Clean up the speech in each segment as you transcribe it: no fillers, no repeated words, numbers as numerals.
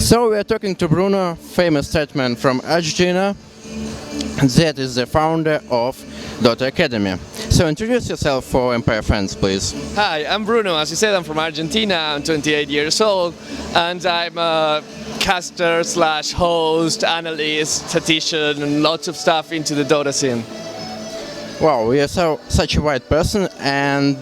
So we are talking to Bruno, famous Statsman from Argentina. That is the founder of Dota Academy. So introduce yourself for Empire fans, please. Hi, I'm Bruno. As you said, I'm from Argentina. I'm 28 years old, and I'm a caster slash host, analyst, statistician, and lots of stuff into the Dota scene. Wow, you're such a wide person, and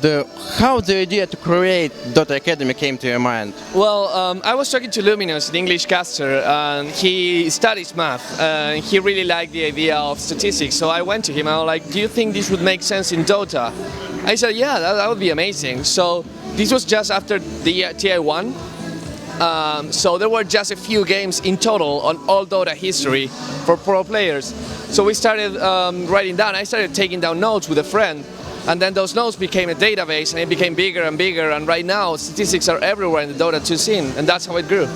how the idea to create Dota Academy came to your mind? Well, I was talking to Luminous, an English caster, and he studies math, and he really liked the idea of statistics. So I went to him, I was like, do you think this would make sense in Dota? I said, yeah, that would be amazing. So this was just after the TI1. So there were just a few games in total on all Dota history for pro players. So we started writing down, I started taking down notes with a friend, and then those notes became a database and it became bigger and bigger, and right now statistics are everywhere in the Dota 2 scene, and that's how it grew.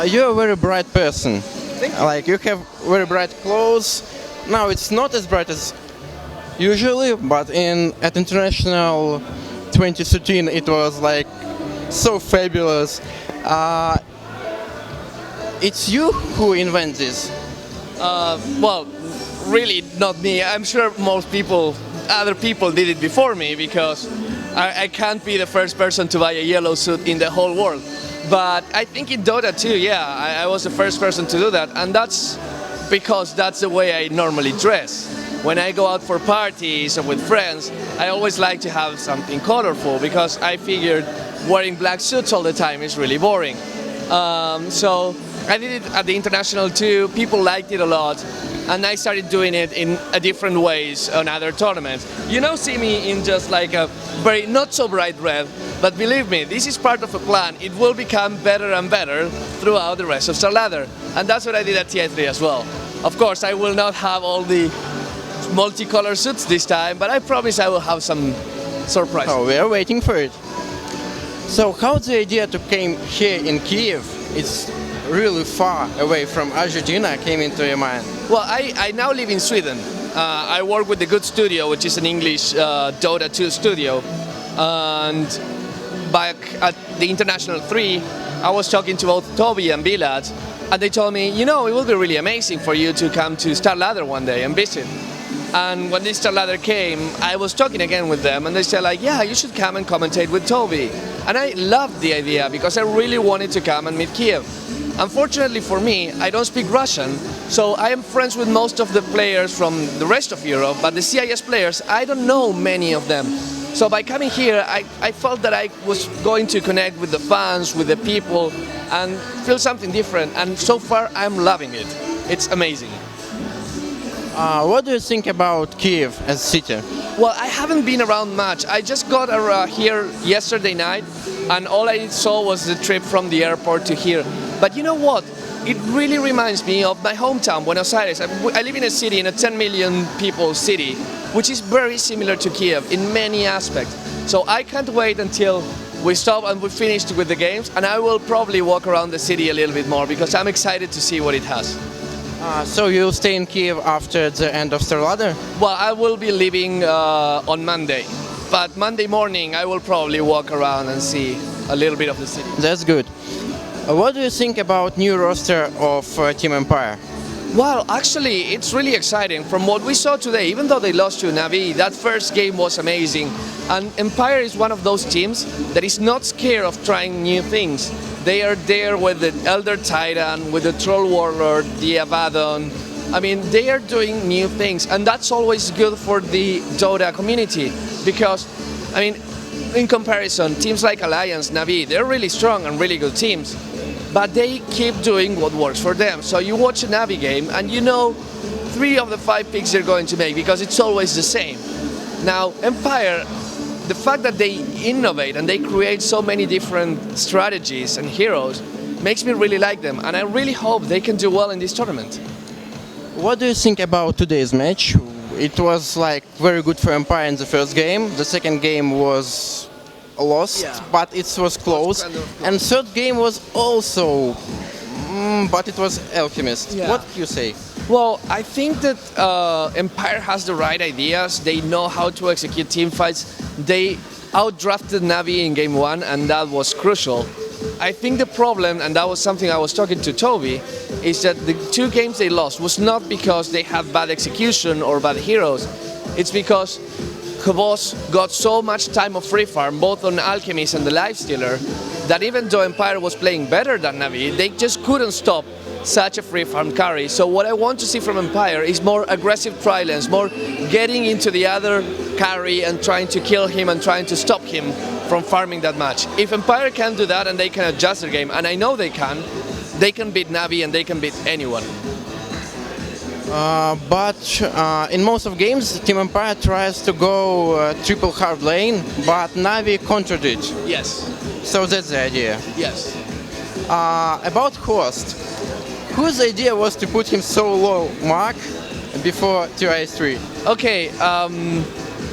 You're a very bright person. Thank you. Like, you have very bright clothes. Now it's not as bright as usually, but at International 2013 it was like so fabulous. It's you who invented this. Well, really not me. I'm sure most people, other people did it before me, because I can't be the first person to buy a yellow suit in the whole world. But I think in Dota 2, yeah, I was the first person to do that, and that's because that's the way I normally dress. When I go out for parties or with friends, I always like to have something colorful, because I figured wearing black suits all the time is really boring. So I did it at the International too, people liked it a lot, and I started doing it in different ways on other tournaments. You now see me in just like a very not so bright red, but believe me, this is part of a plan. It will become better and better throughout the rest of StarLadder, and that's what I did at TI3 as well. Of course, I will not have all the multicolor suits this time, but I promise I will have some surprise. Oh, we are waiting for it. So how the idea to came here in Kiev? It's really far away from Argentina came into your mind. Well, I now live in Sweden. I work with the Good Studio, which is an English Dota 2 studio. And back at the International 3, I was talking to both Toby and Bilad, and they told me, you know, it will be really amazing for you to come to StarLadder one day and visit. And when this StarLadder came, I was talking again with them, and they said like, yeah, you should come and commentate with Toby. And I loved the idea, because I really wanted to come and meet Kiev. Unfortunately for me, I don't speak Russian, so I am friends with most of the players from the rest of Europe, but the CIS players, I don't know many of them. So by coming here, I felt that I was going to connect with the fans, with the people, and feel something different, and so far I'm loving it. It's amazing. What do you think about Kiev as a city? Well, I haven't been around much. I just got here yesterday night, and all I saw was the trip from the airport to here. But you know what? It really reminds me of my hometown, Buenos Aires. I live in a city, in a 10 million people city, which is very similar to Kiev in many aspects. So I can't wait until we stop and we finish with the games, and I will probably walk around the city a little bit more, because I'm excited to see what it has. So you'll stay in Kiev after the end of StarLadder? Well, I will be leaving on Monday, but Monday morning I will probably walk around and see a little bit of the city. That's good. What do you think about new roster of Team Empire? Well, actually, it's really exciting. From what we saw today, even though they lost to Navi, that first game was amazing. And Empire is one of those teams that is not scared of trying new things. They are there with the Elder Titan, with the Troll Warlord, the Abaddon. I mean, they are doing new things, and that's always good for the Dota community, because, I mean, in comparison, teams like Alliance, Navi, they're really strong and really good teams, but they keep doing what works for them. So you watch a Navi game, and you know 3 of the 5 picks they're going to make, because it's always the same. Now, Empire, the fact that they innovate and they create so many different strategies and heroes makes me really like them, and I really hope they can do well in this tournament. What do you think about today's match? It was like very good for Empire in the first game. The second game was lost, Yeah. but it was close. Kind of close. And third game was also, but it was Alchemist. Yeah. What do you say? Well, I think that Empire has the right ideas. They know how to execute team fights. They outdrafted Navi in game 1, and that was crucial. I think the problem, and that was something I was talking to Toby, is that the 2 games they lost was not because they had bad execution or bad heroes. It's because Hbos got so much time of free farm, both on Alchemist and the Lifestealer, that even though Empire was playing better than Navi, they just couldn't stop such a free farm carry. So what I want to see from Empire is more aggressive trilance, more getting into the other carry and trying to kill him and trying to stop him from farming that much. If Empire can do that and they can adjust their game, and I know they can beat Navi and they can beat anyone. But in most of games, Team Empire tries to go triple hard lane, but Navi countered it. Yes. So that's the idea. Yes. About Host, whose idea was to put him so low mark before TI3? Okay,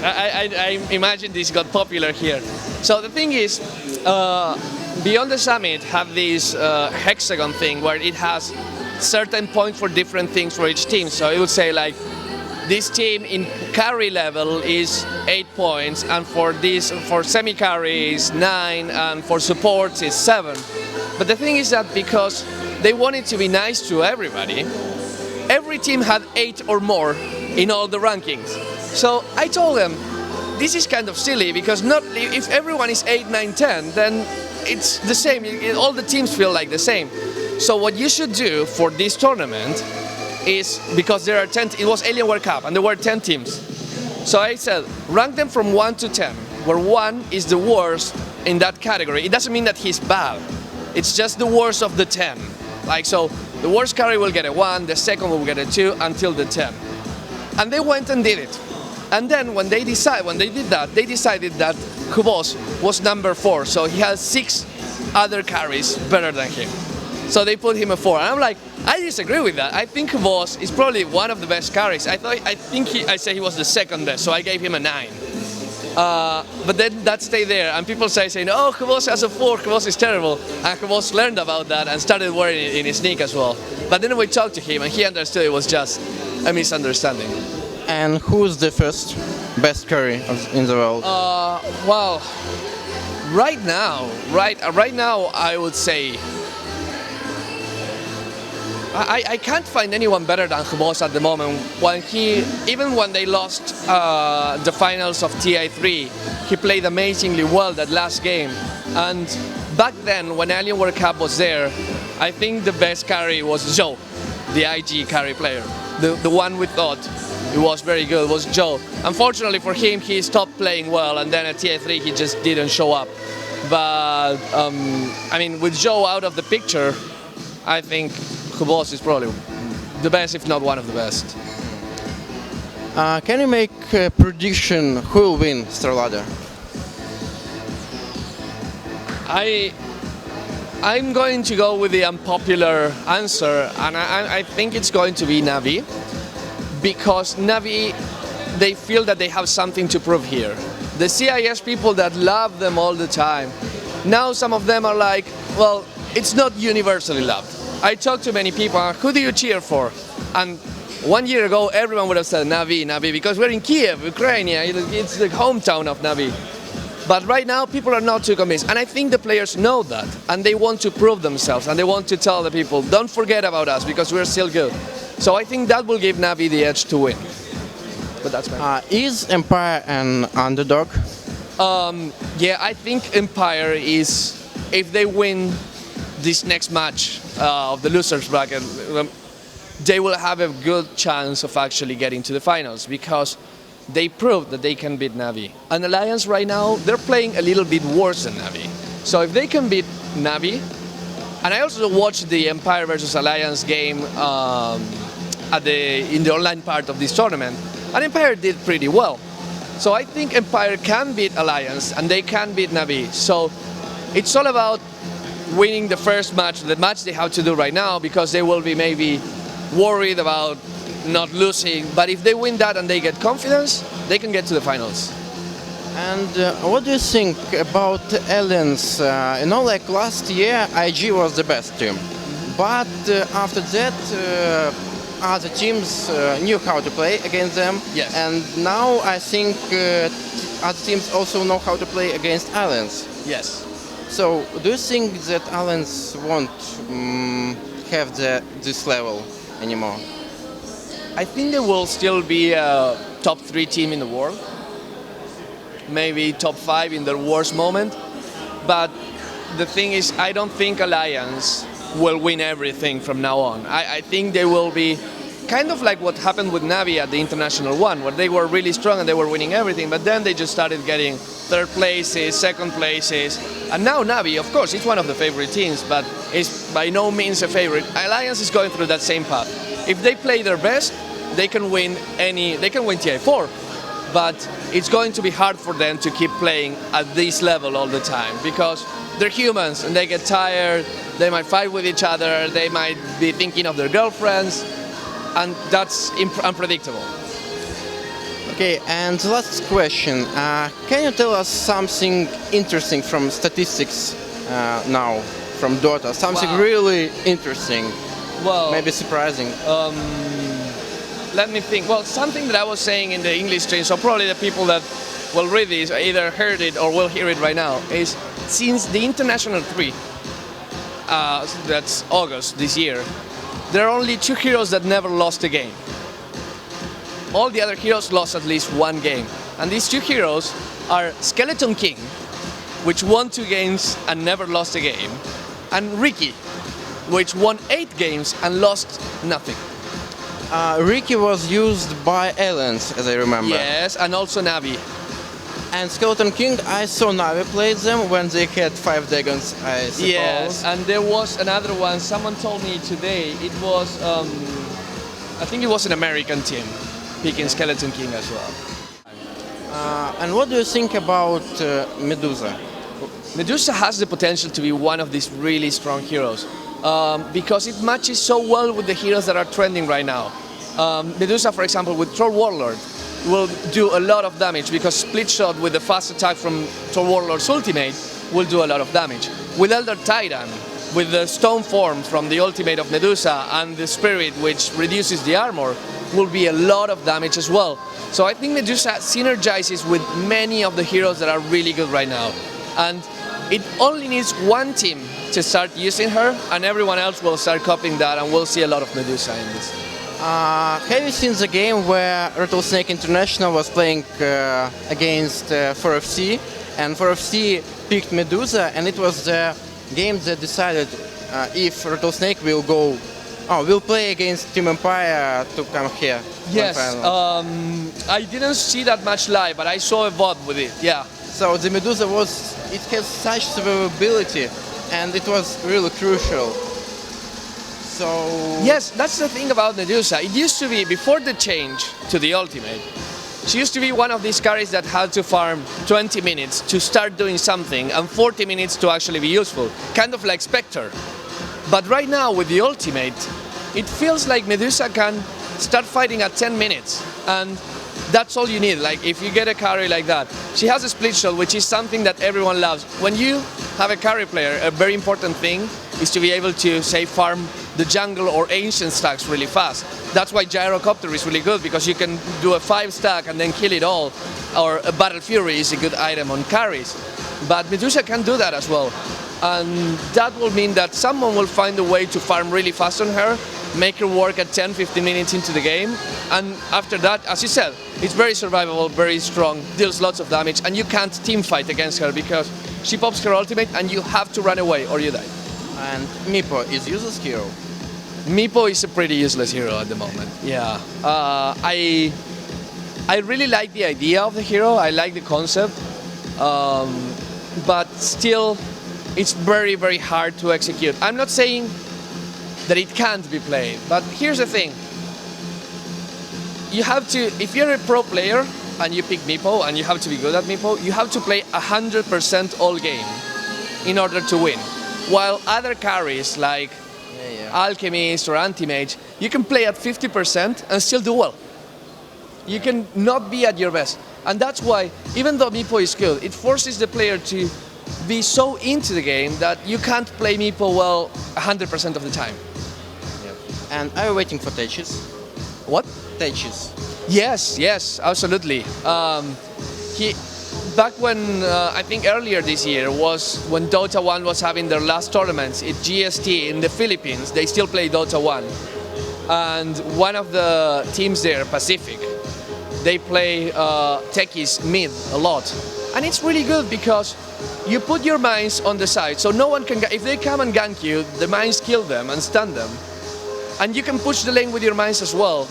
I imagine this got popular here. So the thing is, Beyond the Summit have this hexagon thing where it has certain points for different things for each team. So it would say like, this team in carry level is 8 points, and for semi-carry is 9, and for supports is 7. But the thing is that because they wanted to be nice to everybody, every team had 8 or more in all the rankings. So I told them, this is kind of silly because not if everyone is 8, 9, 10, then it's the same. All the teams feel like the same. So what you should do for this tournament is, because there are 10, it was Alien World Cup and there were 10 teams. So I said, rank them from 1 to 10, where 1 is the worst in that category. It doesn't mean that he's bad. It's just the worst of the 10. Like, so the worst carry will get a 1, the second will get a 2, until the 10. And they went and did it. And then when they did that, they decided that Hbos was number 4, so he has 6 other carries better than him. So they put him a 4. And I'm like, I disagree with that. I think Hbos is probably one of the best carries. I said he was the second best, so I gave him a 9. But then that stayed there, and people saying, oh, Hbos has a 4, Hbos is terrible. And Hbos learned about that and started wearing it in his sneak as well. But then we talked to him, and he understood it was just a misunderstanding. And who's the first best carry in the world? Well, right now, I would say I can't find anyone better than Hbos at the moment. Even when they lost the finals of TI3, he played amazingly well that last game. And back then, when Alien World Cup was there, I think the best carry was Joe, the IG carry player. The one we thought it was very good was Joe. Unfortunately for him, he stopped playing well, and then at TI3 he just didn't show up. But I mean, with Joe out of the picture, I think Hbos is probably the best, if not one of the best. Can you make a prediction who will win StarLadder? I'm going to go with the unpopular answer, and I think it's going to be Navi, because Navi, they feel that they have something to prove here. The CIS people that love them all the time, now some of them are like, well, it's not universally loved. I talked to many people, who do you cheer for? And 1 year ago, everyone would have said Navi, because we're in Kiev, Ukraine, it's the hometown of Navi. But right now, people are not too convinced. And I think the players know that, and they want to prove themselves, and they want to tell the people, don't forget about us, because we're still good. So I think that will give Navi the edge to win. But that's my Is Empire an underdog? Yeah, I think Empire is, if they win this next match of the losers bracket, they will have a good chance of actually getting to the finals, because they proved that they can beat Navi. And Alliance right now, they're playing a little bit worse than Navi. So if they can beat Navi, and I also watched the Empire versus Alliance game in the online part of this tournament, and Empire did pretty well. So I think Empire can beat Alliance, and they can beat Navi. So it's all about winning the first match, the match they have to do right now, because they will be maybe worried about not losing. But if they win that and they get confidence, they can get to the finals. And what do you think about Aliens? Like last year, IG was the best team. But after that, other teams knew how to play against them. Yes. And now I think other teams also know how to play against Aliens. Yes. So, do you think that Alliance won't have this level anymore? I think they will still be a top 3 team in the world. Maybe top 5 in their worst moment. But the thing is, I don't think Alliance will win everything from now on. I think they will be kind of like what happened with Navi at the International One, where they were really strong and they were winning everything, but then they just started getting third places, second places, and now Navi, of course, it's one of the favorite teams, but it's by no means a favorite. Alliance is going through that same path. If they play their best, they can win TI4, but it's going to be hard for them to keep playing at this level all the time, because they're humans and they get tired, they might fight with each other, they might be thinking of their girlfriends, and that's unpredictable. Okay, and the last question. Can you tell us something interesting from statistics now, from Dota? Something really interesting, Well, maybe surprising. let me think. Well, something that I was saying in the English stream, so probably the people that will read this either heard it or will hear it right now, is since the International 3, that's August this year, there are only 2 heroes that never lost a game. All the other heroes lost at least 1 game. And these 2 heroes are Skeleton King, which won 2 games and never lost a game, and Ricky, which won 8 games and lost nothing. Ricky was used by Aliens, as I remember. Yes, and also Navi. And Skeleton King, I saw Navi played them when they had 5 dragons, I suppose. Yes, and there was another one, someone told me today, it was, I think it was an American team picking Skeleton King as well. And what do you think about Medusa? Medusa has the potential to be one of these really strong heroes because it matches so well with the heroes that are trending right now. Medusa, for example, with Troll Warlord, will do a lot of damage because split shot with the fast attack from Troll Warlord's ultimate will do a lot of damage. With Elder Titan, with the stone form from the ultimate of Medusa and the spirit which reduces the armor, will be a lot of damage as well. So I think Medusa synergizes with many of the heroes that are really good right now. And it only needs one team to start using her and everyone else will start copying that and we'll see a lot of Medusa in this. Have you seen the game where Rattlesnake International was playing against 4FC, and 4FC picked Medusa, and it was the game that decided if Rattlesnake will will play against Team Empire to come here? Yes, I didn't see that much live, but I saw a VOD with it, yeah. So the Medusa it has such survivability, and it was really crucial. So yes, that's the thing about Medusa. It used to be, before the change to the ultimate, she used to be one of these carries that had to farm 20 minutes to start doing something and 40 minutes to actually be useful, kind of like Spectre. But right now with the ultimate, it feels like Medusa can start fighting at 10 minutes and that's all you need. Like if you get a carry like that, she has a split shot, which is something that everyone loves. When you have a carry player, a very important thing is to be able to, say, farm the jungle or ancient stacks really fast. That's why Gyrocopter is really good, because you can do a 5 stack and then kill it all. Or a Battle Fury is a good item on carries. But Medusa can do that as well. And that will mean that someone will find a way to farm really fast on her, make her work at 10-15 minutes into the game, and after that, as you said, it's very survivable, very strong, deals lots of damage, and you can't team fight against her because she pops her ultimate and you have to run away or you die. And Meepo is useless hero? Meepo is a pretty useless hero at the moment, yeah. I really like the idea of the hero, I like the concept, but still, it's very, very hard to execute. I'm not saying that it can't be played, but here's the thing. You have to, if you're a pro player and you pick Meepo and you have to be good at Meepo, you have to play 100% all game in order to win. While other carries like Alchemist or Anti-Mage, you can play at 50% and still do well. You can not be at your best. And that's why, even though Meepo is good, it forces the player to be so into the game that you can't play Meepo well 100% of the time. And are you waiting for Techies? What? Techies. Yes, yes, absolutely. back when I think earlier this year was when Dota 1 was having their last tournaments at GST in the Philippines. They still play Dota 1, and one of the teams there, Pacific, they play techies mid a lot, and it's really good because you put your mines on the side, so no one can. If they come and gank you, the mines kill them and stun them, and you can push the lane with your mines as well.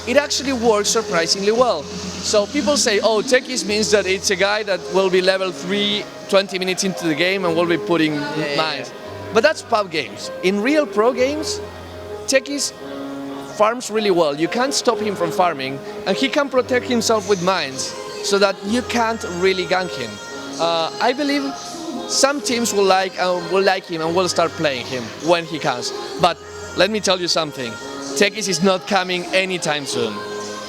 It actually works surprisingly well. So people say, oh, techies means that it's a guy that will be level 3 20 minutes into the game and will be putting mines. But that's pub games. In real pro games, techies farms really well. You can't stop him from farming, and he can protect himself with mines so that you can't really gank him. I believe some teams will like him and will start playing him when he comes. But let me tell you something. Techies is not coming anytime soon.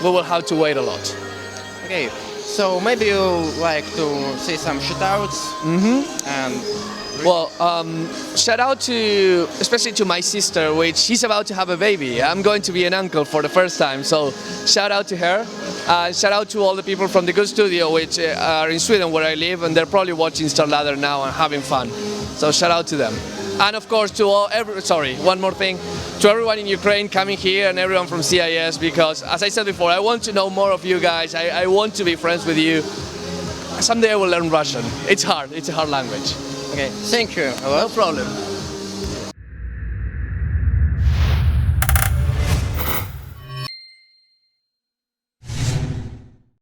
We will have to wait a lot. Okay, so maybe you like to say some shoutouts. And Well, shout out to, especially to my sister, which she's about to have a baby. I'm going to be an uncle for the first time, so shout out to her. Shout out to all the people from the Good Studio, which are in Sweden where I live, and they're probably watching StarLadder now and having fun. So shout out to them. And of course to one more thing, to everyone in Ukraine coming here and everyone from CIS, because as I said before, I want to know more of you guys. I want to be friends with you. Someday I will learn Russian. It's hard. It's a hard language. okay, thank you a lot. No problem.